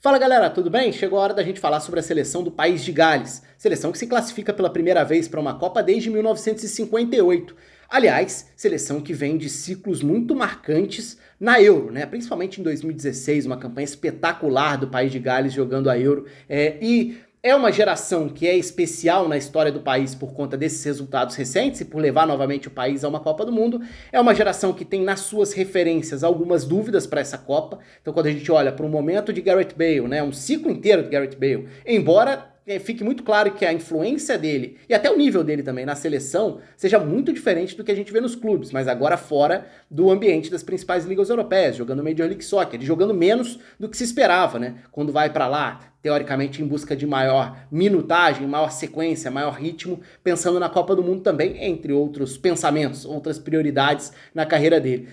Fala galera, tudo bem? Chegou a hora da gente falar sobre a seleção do País de Gales, seleção que se classifica pela primeira vez para uma Copa desde 1958. Aliás, seleção que vem de ciclos muito marcantes na Euro, né? Principalmente em 2016, uma campanha espetacular do País de Gales jogando a Euro. E é uma geração que é especial na história do país por conta desses resultados recentes e por levar novamente o país a uma Copa do Mundo. É uma geração que tem nas suas referências algumas dúvidas para essa Copa. Então, quando a gente olha para um momento de Gareth Bale, né, um ciclo inteiro de Gareth Bale, embora fique muito claro que a influência dele e até o nível dele também na seleção seja muito diferente do que a gente vê nos clubes, mas agora fora do ambiente das principais ligas europeias, jogando Major League Soccer, ele jogando menos do que se esperava, né? Quando vai para lá, teoricamente em busca de maior minutagem, maior sequência, maior ritmo, pensando na Copa do Mundo também, entre outros pensamentos, outras prioridades na carreira dele.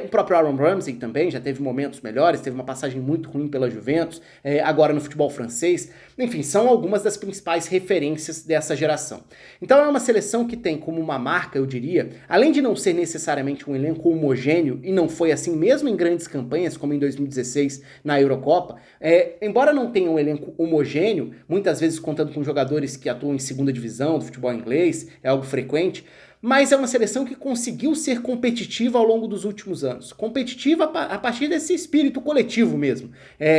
O próprio Aaron Ramsey também já teve momentos melhores, teve uma passagem muito ruim pela Juventus, agora no futebol francês. Enfim, são algumas das principais referências dessa geração. Então é uma seleção que tem como uma marca, eu diria, além de não ser necessariamente um elenco homogêneo, e não foi assim mesmo em grandes campanhas, como em 2016 na Eurocopa, embora não tenha um elenco homogêneo, muitas vezes contando com jogadores que atuam em segunda divisão do futebol inglês, é algo frequente, mas é uma seleção que conseguiu ser competitiva ao longo dos últimos anos. Competitiva a partir desse espírito coletivo mesmo,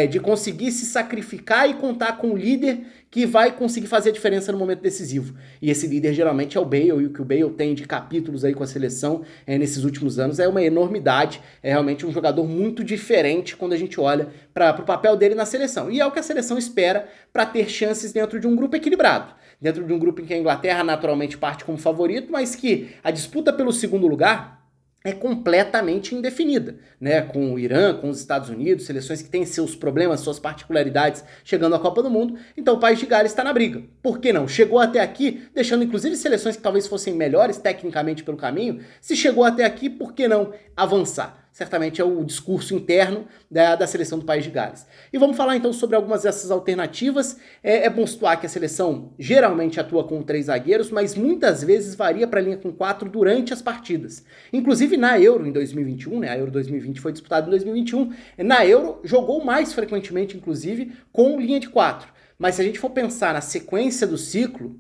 de conseguir se sacrificar e contar com um líder que vai conseguir fazer a diferença no momento decisivo. E esse líder geralmente é o Bale, e o que o Bale tem de capítulos aí com a seleção nesses últimos anos é uma enormidade. É realmente um jogador muito diferente quando a gente olha para o papel dele na seleção. E é o que a seleção espera para ter chances dentro de um grupo equilibrado. Dentro de um grupo em que a Inglaterra naturalmente parte como favorito, mas que a disputa pelo segundo lugar é completamente indefinida, né? Com o Irã, com os Estados Unidos, seleções que têm seus problemas, suas particularidades chegando à Copa do Mundo, então o País de Gales está na briga. Por que não? Chegou até aqui, deixando inclusive seleções que talvez fossem melhores tecnicamente pelo caminho, se chegou até aqui, por que não avançar? Certamente é o discurso interno da seleção do País de Gales. E vamos falar então sobre algumas dessas alternativas. É bom situar que a seleção geralmente atua com 3 zagueiros, mas muitas vezes varia para a linha com 4 durante as partidas. Inclusive na Euro em 2021, né? A Euro 2020 foi disputada em 2021. Na Euro jogou mais frequentemente, inclusive, com linha de 4. Mas se a gente for pensar na sequência do ciclo,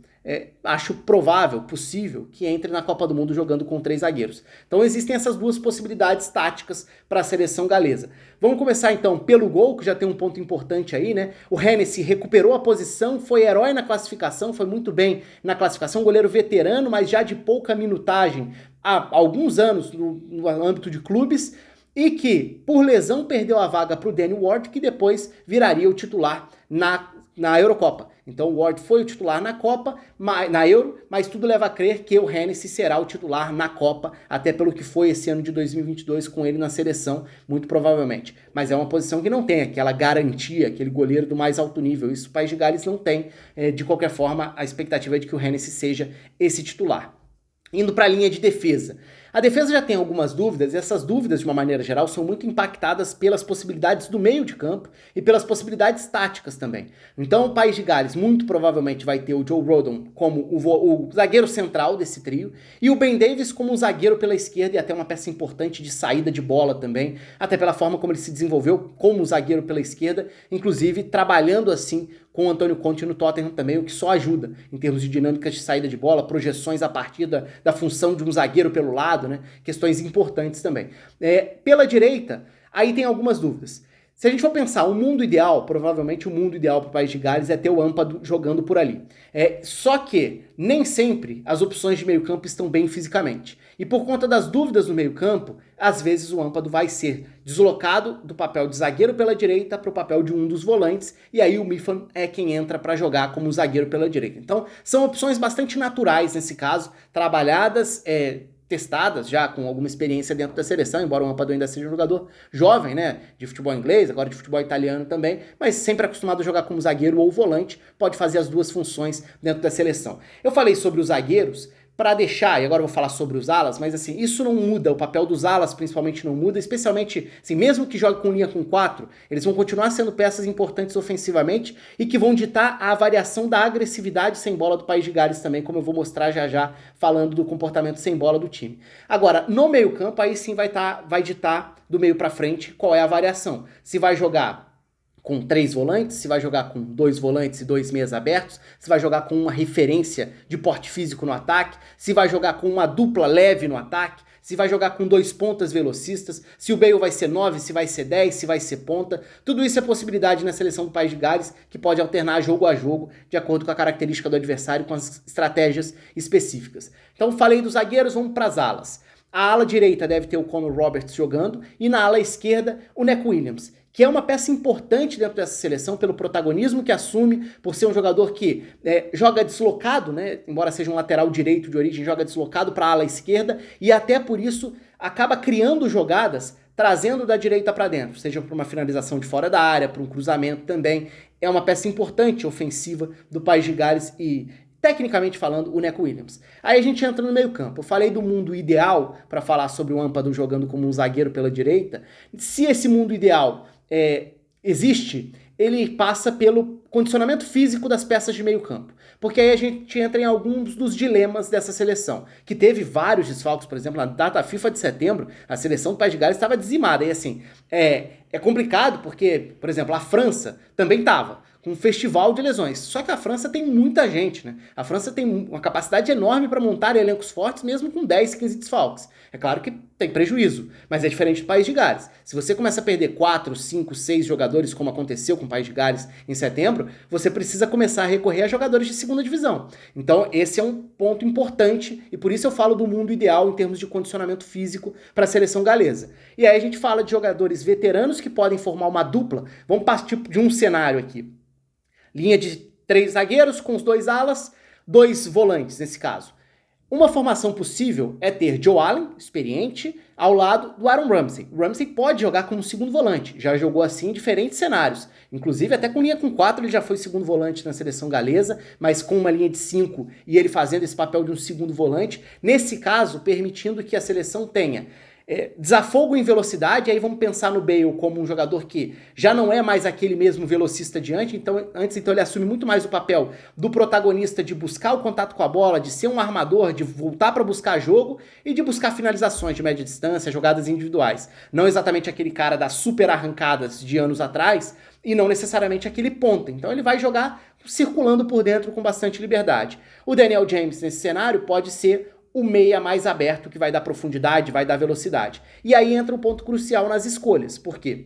acho provável, possível, que entre na Copa do Mundo jogando com 3 zagueiros. Então existem essas duas possibilidades táticas para a seleção galesa. Vamos começar então pelo gol, que já tem um ponto importante aí, né? O Hennessy recuperou a posição, foi herói na classificação, foi muito bem na classificação, goleiro veterano, mas já de pouca minutagem há alguns anos no âmbito de clubes, e que, por lesão, perdeu a vaga para o Danny Ward, que depois viraria o titular na Eurocopa. Então o Ward foi o titular na Copa, na Euro, mas tudo leva a crer que o Hennessy será o titular na Copa, até pelo que foi esse ano de 2022 com ele na seleção, muito provavelmente. Mas é uma posição que não tem aquela garantia, aquele goleiro do mais alto nível. Isso o País de Gales não tem. De qualquer forma, a expectativa é de que o Hennessy seja esse titular. Indo para a linha de defesa. A defesa já tem algumas dúvidas, e essas dúvidas, de uma maneira geral, são muito impactadas pelas possibilidades do meio de campo e pelas possibilidades táticas também. Então o País de Gales muito provavelmente vai ter o Joe Rodon como o zagueiro central desse trio, e o Ben Davies como um zagueiro pela esquerda e até uma peça importante de saída de bola também, até pela forma como ele se desenvolveu como zagueiro pela esquerda, inclusive trabalhando assim com o Antônio Conte no Tottenham também, o que só ajuda em termos de dinâmicas de saída de bola, projeções a partir da função de um zagueiro pelo lado, né? Questões importantes também. Pela direita, aí tem algumas dúvidas. Se a gente for pensar, o mundo ideal, provavelmente o mundo ideal para o País de Gales é ter o Ampadu jogando por ali. Só que nem sempre as opções de meio campo estão bem fisicamente. E por conta das dúvidas no meio campo, às vezes o Ampadu vai ser deslocado do papel de zagueiro pela direita para o papel de um dos volantes, e aí o Mifan é quem entra para jogar como zagueiro pela direita. Então são opções bastante naturais nesse caso, trabalhadas, testadas já com alguma experiência dentro da seleção, embora o Ampadu ainda seja um jogador jovem, né, de futebol inglês, agora de futebol italiano também, mas sempre acostumado a jogar como zagueiro ou volante, pode fazer as duas funções dentro da seleção. Eu falei sobre os zagueiros para deixar, e agora eu vou falar sobre os alas, mas assim, isso não muda, o papel dos alas principalmente não muda, especialmente, assim, mesmo que jogue com linha com 4, eles vão continuar sendo peças importantes ofensivamente e que vão ditar a variação da agressividade sem bola do País de Gales também, como eu vou mostrar já já, falando do comportamento sem bola do time. Agora, no meio campo, aí sim vai ditar do meio para frente qual é a variação. Se vai jogar com 3 volantes, se vai jogar com 2 volantes e 2 meias abertos, se vai jogar com uma referência de porte físico no ataque, se vai jogar com uma dupla leve no ataque, se vai jogar com 2 pontas velocistas, se o Bale vai ser 9, se vai ser 10, se vai ser ponta. Tudo isso é possibilidade na seleção do País de Gales, que pode alternar jogo a jogo, de acordo com a característica do adversário, com as estratégias específicas. Então falei dos zagueiros, vamos para as alas. A ala direita deve ter o Connor Roberts jogando, e na ala esquerda o Neco Williams, que é uma peça importante dentro dessa seleção pelo protagonismo que assume, por ser um jogador que joga deslocado, né? Embora seja um lateral direito de origem, joga deslocado para a ala esquerda, e até por isso acaba criando jogadas, trazendo da direita para dentro, seja para uma finalização de fora da área, para um cruzamento também. É uma peça importante ofensiva do País de Gales e, tecnicamente falando, o Neco Williams. Aí a gente entra no meio campo. Eu falei do mundo ideal para falar sobre o Ampadu jogando como um zagueiro pela direita. Se esse mundo ideal existe, ele passa pelo condicionamento físico das peças de meio campo. Porque aí a gente entra em alguns dos dilemas dessa seleção, que teve vários desfalques. Por exemplo, na data FIFA de setembro, a seleção do País de Gales estava dizimada. E assim, é complicado porque, por exemplo, a França também estava com um festival de lesões. Só que a França tem muita gente, né? A França tem uma capacidade enorme para montar elencos fortes, mesmo com 10, 15 desfalques. É claro que tem prejuízo, mas é diferente do País de Gales. Se você começa a perder 4, 5, 6 jogadores, como aconteceu com o País de Gales em setembro, você precisa começar a recorrer a jogadores de segunda divisão. Então esse é um ponto importante e por isso eu falo do mundo ideal em termos de condicionamento físico para a seleção galesa. E aí a gente fala de jogadores veteranos que podem formar uma dupla. Vamos partir de um cenário aqui. Linha de 3 zagueiros com os 2 alas, 2 volantes nesse caso. Uma formação possível é ter Joe Allen, experiente, ao lado do Aaron Ramsey. O Ramsey pode jogar como segundo volante, já jogou assim em diferentes cenários. Inclusive até com linha com 4 ele já foi segundo volante na seleção galesa, mas com uma linha de 5 e ele fazendo esse papel de um segundo volante. Nesse caso, permitindo que a seleção tenha desafogo em velocidade. Aí vamos pensar no Bale como um jogador que já não é mais aquele mesmo velocista de antes, então ele assume muito mais o papel do protagonista de buscar o contato com a bola, de ser um armador, de voltar para buscar jogo e de buscar finalizações de média distância, jogadas individuais. Não exatamente aquele cara das super arrancadas de anos atrás e não necessariamente aquele ponta. Então ele vai jogar circulando por dentro com bastante liberdade. O Daniel James nesse cenário pode ser o meia mais aberto, que vai dar profundidade, vai dar velocidade. E aí entra um ponto crucial nas escolhas. Por quê?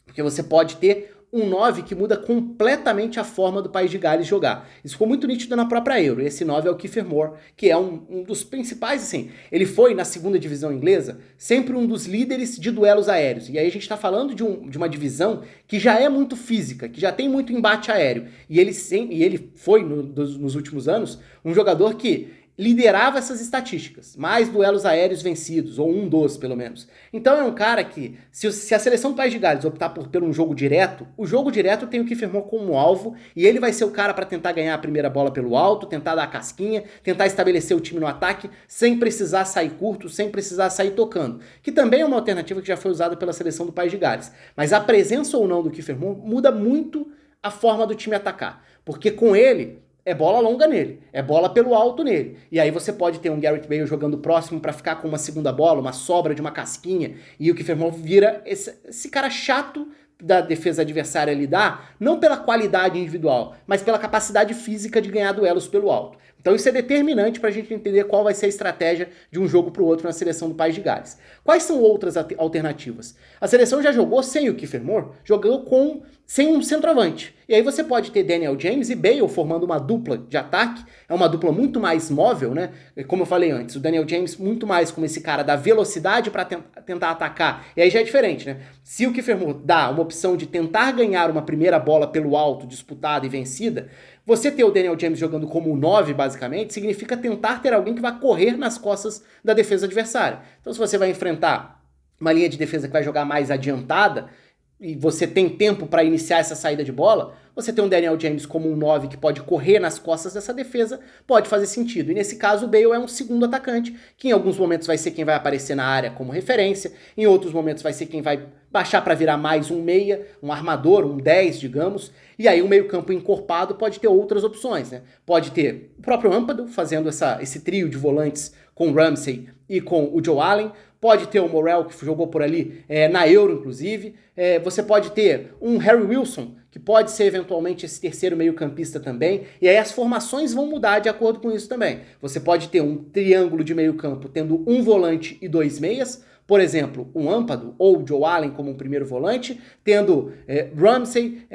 Porque você pode ter um 9 que muda completamente a forma do País de Gales jogar. Isso ficou muito nítido na própria Euro. E esse 9 é o Kiefer Moore, que é um dos principais, assim, ele foi na segunda divisão inglesa sempre um dos líderes de duelos aéreos. E aí a gente está falando de uma divisão que já é muito física, que já tem muito embate aéreo. E ele foi, nos últimos anos, um jogador que liderava essas estatísticas, mais duelos aéreos vencidos, ou um dos, pelo menos. Então é um cara que, se a seleção do País de Gales optar por um jogo direto, o jogo direto tem o Kiefer Moore como alvo, e ele vai ser o cara para tentar ganhar a primeira bola pelo alto, tentar dar a casquinha, tentar estabelecer o time no ataque, sem precisar sair curto, sem precisar sair tocando. Que também é uma alternativa que já foi usada pela seleção do País de Gales. Mas a presença ou não do Kiefer Moore muda muito a forma do time atacar. Porque com ele, é bola longa nele, é bola pelo alto nele. E aí você pode ter um Gareth Bale jogando próximo para ficar com uma segunda bola, uma sobra de uma casquinha, e o Kiefer Moore vira esse cara chato da defesa adversária lidar, não pela qualidade individual, mas pela capacidade física de ganhar duelos pelo alto. Então isso é determinante para a gente entender qual vai ser a estratégia de um jogo para o outro na seleção do País de Gales. Quais são outras alternativas? A seleção já jogou sem o Kiefer Moore, jogou sem um centroavante. E aí você pode ter Daniel James e Bale formando uma dupla de ataque, é uma dupla muito mais móvel, né? Como eu falei antes, o Daniel James muito mais como esse cara da velocidade para tentar atacar. E aí já é diferente, né? Se o Kiefer Moore dá uma opção de tentar ganhar uma primeira bola pelo alto, disputada e vencida, você ter o Daniel James jogando como 9, basicamente, significa tentar ter alguém que vai correr nas costas da defesa adversária. Então, se você vai enfrentar uma linha de defesa que vai jogar mais adiantada, e você tem tempo para iniciar essa saída de bola, você tem um Daniel James como um 9 que pode correr nas costas dessa defesa, pode fazer sentido. E nesse caso o Bale é um segundo atacante, que em alguns momentos vai ser quem vai aparecer na área como referência, em outros momentos vai ser quem vai baixar para virar mais um meia, um armador, um 10, digamos, e aí o meio-campo encorpado pode ter outras opções, né? Pode ter o próprio Ampadu fazendo esse trio de volantes com Ramsey e com o Joe Allen. Pode ter o Morrell, que jogou por ali na Euro, inclusive. Você pode ter um Harry Wilson, que pode ser eventualmente esse terceiro meio-campista também. E aí as formações vão mudar de acordo com isso também. Você pode ter um triângulo de meio-campo tendo um volante e dois meias. Por exemplo, um Ampadu ou Joe Allen como um primeiro volante, tendo Ramsey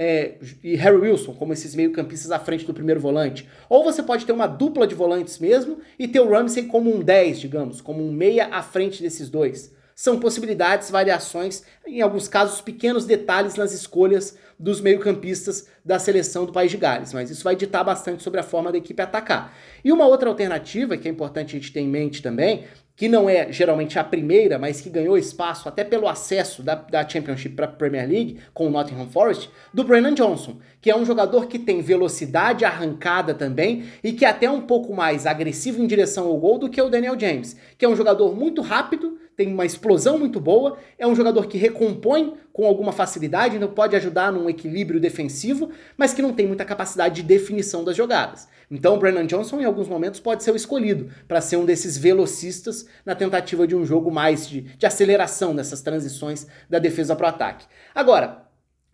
e Harry Wilson como esses meio-campistas à frente do primeiro volante. Ou você pode ter uma dupla de volantes mesmo e ter o Ramsey como um 10, digamos, como um meia à frente desses dois. São possibilidades, variações, em alguns casos pequenos detalhes nas escolhas dos meio-campistas da seleção do País de Gales, mas isso vai ditar bastante sobre a forma da equipe atacar. E uma outra alternativa que é importante a gente ter em mente também, que não é geralmente a primeira, mas que ganhou espaço até pelo acesso da Championship para a Premier League com o Nottingham Forest, do Brennan Johnson, que é um jogador que tem velocidade arrancada também e que é até um pouco mais agressivo em direção ao gol do que o Daniel James, que é um jogador muito rápido, tem uma explosão muito boa, é um jogador que recompõe com alguma facilidade, então pode ajudar num equilíbrio defensivo, mas que não tem muita capacidade de definição das jogadas. Então o Brennan Johnson em alguns momentos pode ser o escolhido para ser um desses velocistas na tentativa de um jogo mais de aceleração nessas transições da defesa para o ataque. Agora,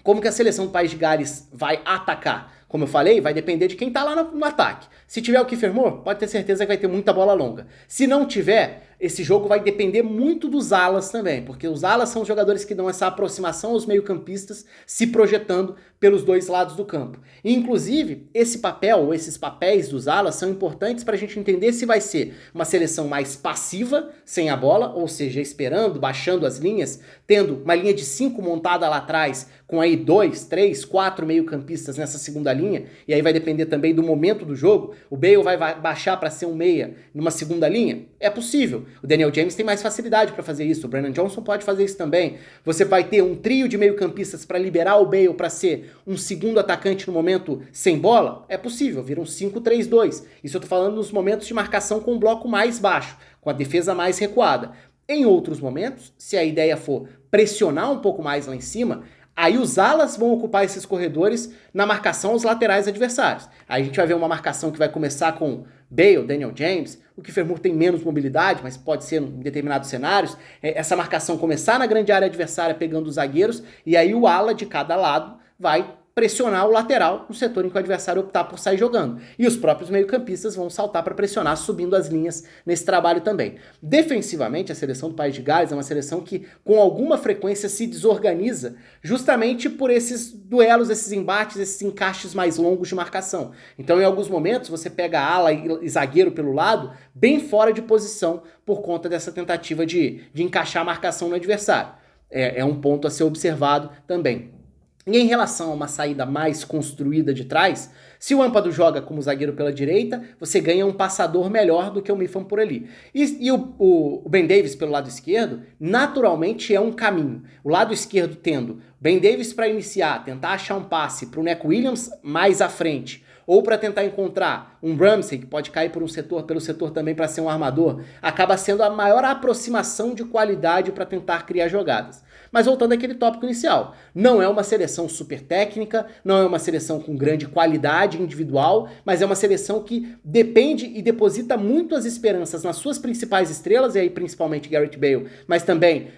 como que a seleção do País de Gales vai atacar? Como eu falei, vai depender de quem tá lá no ataque. Se tiver o Kiefer Moore, pode ter certeza que vai ter muita bola longa. Se não tiver, esse jogo vai depender muito dos alas também, porque os alas são os jogadores que dão essa aproximação aos meio-campistas, se projetando pelos dois lados do campo. E, inclusive, esse papel, ou esses papéis dos alas, são importantes para a gente entender se vai ser uma seleção mais passiva, sem a bola, ou seja, esperando, baixando as linhas, tendo uma linha de 5 montada lá atrás, com aí 2, 3, 4 meio-campistas nessa segunda linha, e aí vai depender também do momento do jogo. O Bale vai baixar para ser um meia numa segunda linha? É possível. O Daniel James tem mais facilidade para fazer isso, o Brennan Johnson pode fazer isso também. Você vai ter um trio de meio-campistas para liberar o Bale para ser um segundo atacante no momento sem bola? É possível, vira um 5-3-2. Isso eu tô falando nos momentos de marcação com um bloco mais baixo, com a defesa mais recuada. Em outros momentos, se a ideia for pressionar um pouco mais lá em cima, aí os alas vão ocupar esses corredores na marcação aos laterais adversários. Aí a gente vai ver uma marcação que vai começar com Bale, Daniel James. O Kiefer Moore tem menos mobilidade, mas pode ser em determinados cenários. Essa marcação começar na grande área adversária pegando os zagueiros, e aí o ala de cada lado vai pressionar o lateral no setor em que o adversário optar por sair jogando. E os próprios meio-campistas vão saltar para pressionar, subindo as linhas nesse trabalho também. Defensivamente, a seleção do País de Gales é uma seleção que, com alguma frequência, se desorganiza justamente por esses duelos, esses embates, esses encaixes mais longos de marcação. Então, em alguns momentos, você pega ala e zagueiro pelo lado, bem fora de posição, por conta dessa tentativa de encaixar a marcação no adversário. É um ponto a ser observado também. E em relação a uma saída mais construída de trás, se o Ampadu joga como zagueiro pela direita, você ganha um passador melhor do que o Mifam por ali. E o Ben Davies pelo lado esquerdo, naturalmente é um caminho. O lado esquerdo tendo Ben Davies para iniciar, tentar achar um passe para o Neco Williams mais à frente, ou para tentar encontrar um Ramsey, que pode cair pelo setor também para ser um armador, acaba sendo a maior aproximação de qualidade para tentar criar jogadas. Mas voltando àquele tópico inicial, não é uma seleção super técnica, não é uma seleção com grande qualidade individual, mas é uma seleção que depende e deposita muito as esperanças nas suas principais estrelas, e aí principalmente Gareth Bale, mas também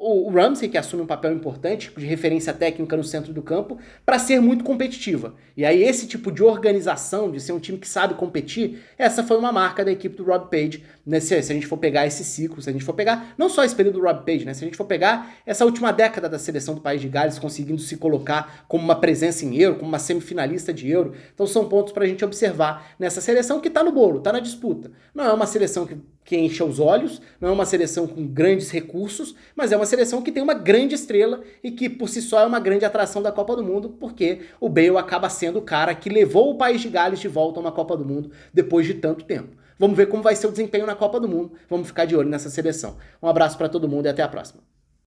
o Ramsey, que assume um papel importante de referência técnica no centro do campo, para ser muito competitiva. E aí esse tipo de organização, de ser um time que sabe competir, essa foi uma marca da equipe do Rob Page, né? Se a gente for pegar esse ciclo, se a gente for pegar não só esse período do Rob Page, né? Se a gente for pegar essa última década da seleção do País de Gales, conseguindo se colocar como uma presença em Euro, como uma semifinalista de Euro, então são pontos para a gente observar nessa seleção que está no bolo, está na disputa. Não é uma seleção que encha os olhos, não é uma seleção com grandes recursos, mas é uma seleção que tem uma grande estrela e que por si só é uma grande atração da Copa do Mundo, porque o Bale acaba sendo o cara que levou o País de Gales de volta a uma Copa do Mundo depois de tanto tempo. Vamos ver como vai ser o desempenho na Copa do Mundo, vamos ficar de olho nessa seleção. Um abraço para todo mundo e até a próxima.